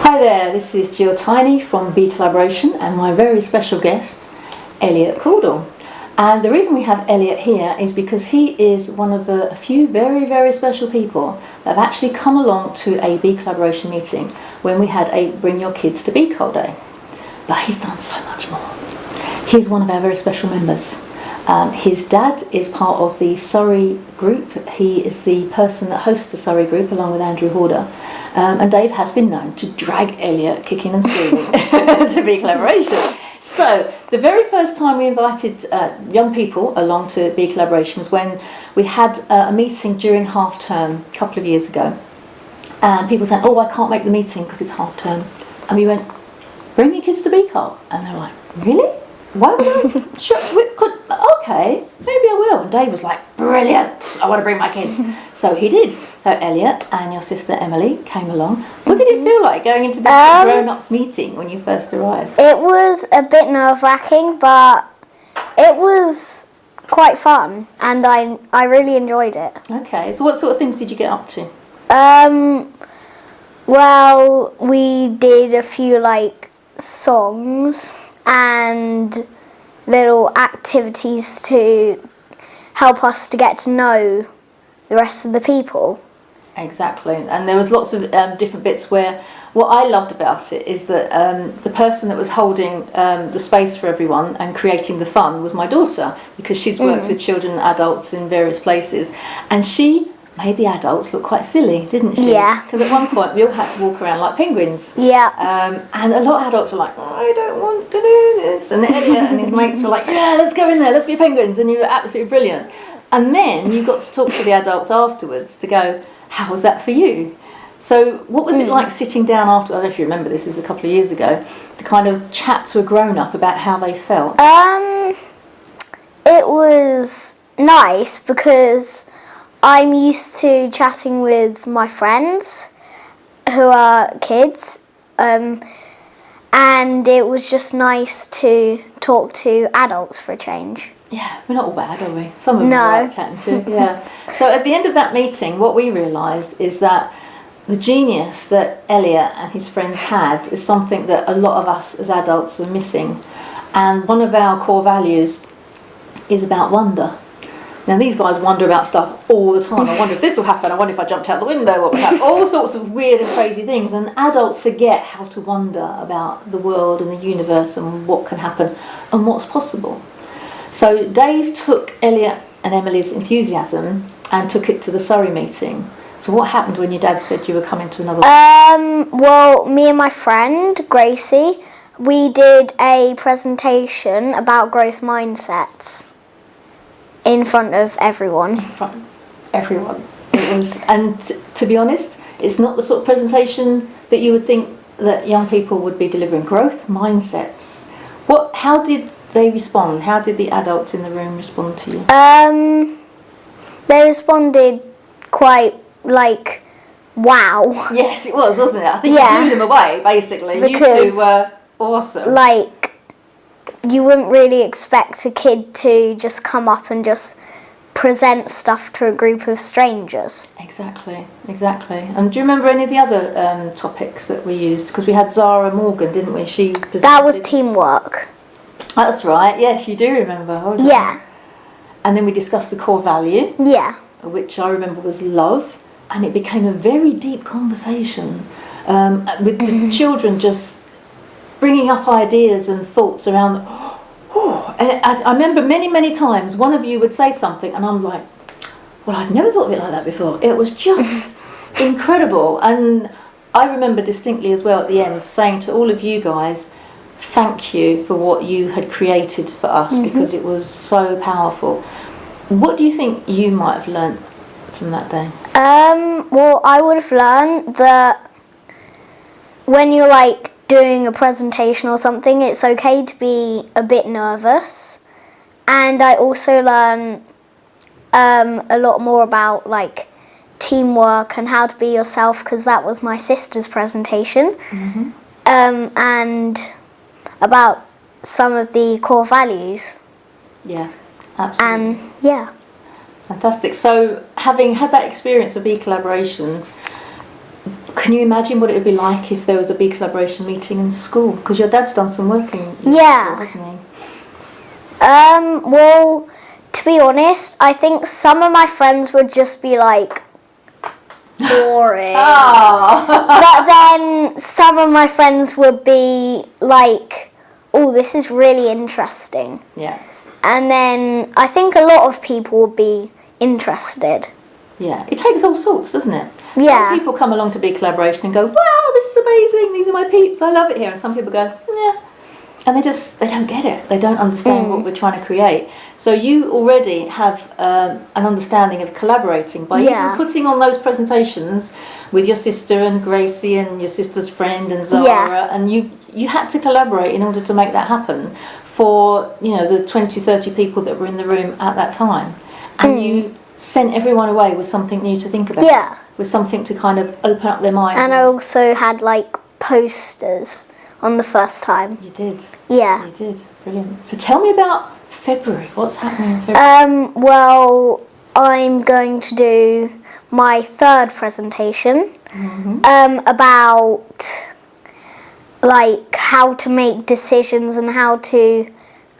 Hi there, this is Gill Tiney from BeCollaboration and my very special guest, Elliot Cordle. And the reason we have Elliot here is because he is one of a few very, very special people that have actually come along to a BeCollaboration meeting when we had a Bring Your Kids to BeColl Day. But he's done so much more. He's one of our very special members. His dad is part of the Surrey group. He is the person that hosts the Surrey group along with Andrew Horder. And Dave has been known to drag Elliot kicking and screaming to BeCollaboration. So the very first time we invited young people along to BeCollaboration was when we had a meeting during half term a couple of years ago. And people said, "Oh, I can't make the meeting because it's half term." And we went, "Bring your kids to BeColl." And they're like, "Really? Why would I? Sure, okay, maybe I will." And Dave was like, "Brilliant, I want to bring my kids." So he did. So Elliot and your sister Emily came along. What did it feel like going into this grown-ups meeting when you first arrived? It was a bit nerve-wracking, but it was quite fun, and I really enjoyed it. Okay, so what sort of things did you get up to? Well, we did a few songs and little activities to help us to get to know the rest of the people. Exactly, and there was lots of different bits where what I loved about it is that the person that was holding the space for everyone and creating the fun was my daughter, because she's worked with children and adults in various places, and she made the adults look quite silly, didn't she? Yeah. Because at one point we all had to walk around like penguins. Yeah. And a lot of adults were like, "I don't want to do this." And Elliot and his mates were like, "Yeah, let's go in there, let's be penguins." And you were absolutely brilliant. And then you got to talk to the adults afterwards to go, "How was that for you?" So what was it like sitting down after, I don't know if you remember, this is a couple of years ago, to kind of chat to a grown-up about how they felt? It was nice because I'm used to chatting with my friends who are kids, and it was just nice to talk to adults for a change. Yeah, we're not all bad, are we? Some of them are like chatting to. Yeah. So at the end of that meeting, what we realised is that the genius that Elliot and his friends had is something that a lot of us as adults are missing. And one of our core values is about wonder. Now these guys wonder about stuff all the time. I wonder if this will happen. I wonder if I jumped out the window, what would happen? All sorts of weird and crazy things. And adults forget how to wonder about the world and the universe and what can happen and what's possible. So Dave took Elliot and Emily's enthusiasm and took it to the Surrey meeting. So what happened when your dad said you were coming to another one? Well, me and my friend Gracie, we did a presentation about growth mindsets in front of everyone. In front of everyone. It was, and to be honest, it's not the sort of presentation that you would think that young people would be delivering. Growth mindsets. How did they respond? How did the adults in the room respond to you? They responded quite wow. Yes, it was, wasn't it? I think you blew them away, basically. Because, you two were awesome. You wouldn't really expect a kid to just come up and just present stuff to a group of strangers. Exactly. And do you remember any of the other topics that we used? Because we had Zara Morgan, didn't we? She presented. That was teamwork. That's right. Yes, you do remember. Hold on. Yeah. And then we discussed the core value. Yeah. Which I remember was love, and it became a very deep conversation with the children just bringing up ideas and thoughts around. And I remember many times one of you would say something, and I'm like, "Well, I'd never thought of it like that before." It was just incredible, and I remember distinctly as well at the end saying to all of you guys, "Thank you for what you had created for us because it was so powerful." What do you think you might have learnt from that day? Well, I would have learned that when you're doing a presentation or something, it's okay to be a bit nervous. And I also learned a lot more about teamwork and how to be yourself, because that was my sister's presentation. And about some of the core values. Yeah. Absolutely. And yeah. Fantastic. So having had that experience of BeCollaboration, Can you imagine what it would be like if there was a BeCollaboration meeting in school? Because your dad's done some work in school, hasn't he? Well, to be honest, I think some of my friends would just be like, boring. But then some of my friends would be like, oh, this is really interesting. Yeah. And then I think a lot of people would be interested. Yeah, it takes all sorts, doesn't it? Yeah. Some people come along to BeCollaboration and go, wow, this is amazing, these are my peeps, I love it here. And some people go, yeah. And they don't get it. They don't understand what we're trying to create. So you already have an understanding of collaborating by even putting on those presentations with your sister and Gracie and your sister's friend and Zara, and you had to collaborate in order to make that happen for, you know, the 20, 30 people that were in the room at that time. And you sent everyone away with something new to think about. Yeah. With something to kind of open up their mind. And I also had like posters on the first time. You did. Yeah. You did. Brilliant. So tell me about February. What's happening in February? Well, I'm going to do my third presentation about like how to make decisions and how to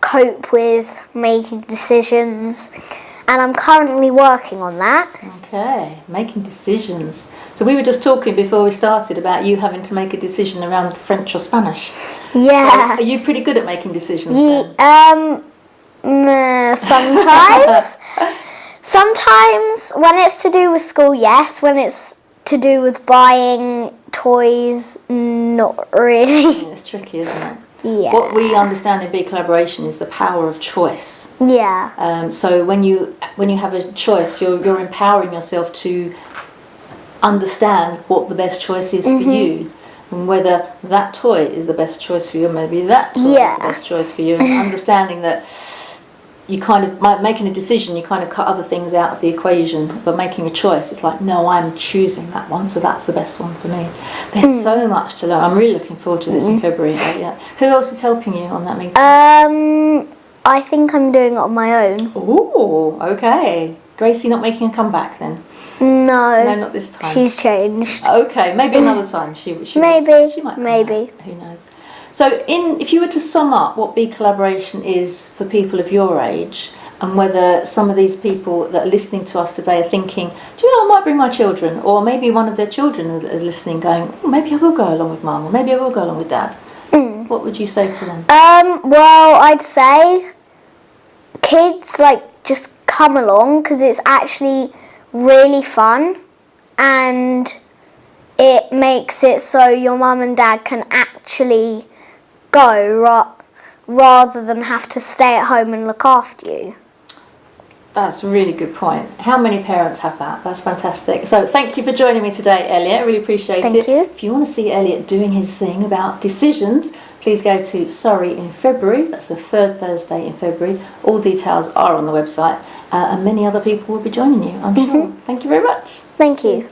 cope with making decisions. And I'm currently working on that. Okay, making decisions. So we were just talking before we started about you having to make a decision around French or Spanish. Yeah. So are you pretty good at making decisions then? Sometimes. Sometimes when it's to do with school, yes. When it's to do with buying toys, not really. Yeah, it's tricky, isn't it? Yeah. What we understand in BeCollaboration is the power of choice. Yeah. So when you have a choice, you're empowering yourself to understand what the best choice is for you, and whether that toy is the best choice for you, or maybe that toy is the best choice for you, and understanding that you kind of, by making a decision, you kind of cut other things out of the equation, but making a choice, it's like, no, I'm choosing that one, so that's the best one for me. There's so much to learn. I'm really looking forward to this in February. Yeah. Who else is helping you on that meeting? I think I'm doing it on my own. Oh, okay. Gracie not making a comeback then? No, not this time. She's changed. Okay, maybe another time. She maybe. She might come maybe. back. Who knows? So, if you were to sum up what BeCollaboration is for people of your age, and whether some of these people that are listening to us today are thinking, do you know, I might bring my children, or maybe one of their children is listening, going, oh, maybe I will go along with Mum, or maybe I will go along with Dad. What would you say to them? Well, I'd say kids just come along because it's actually really fun, and it makes it so your mum and dad can actually go rather than have to stay at home and look after you. That's a really good point. How many parents have that? That's fantastic. So thank you for joining me today, Elliot. I really appreciate it. Thank you. If you want to see Elliot doing his thing about decisions, please go to Surrey in February. That's the third Thursday in February. All details are on the website, and many other people will be joining you, I'm sure. Thank you very much. Thank you.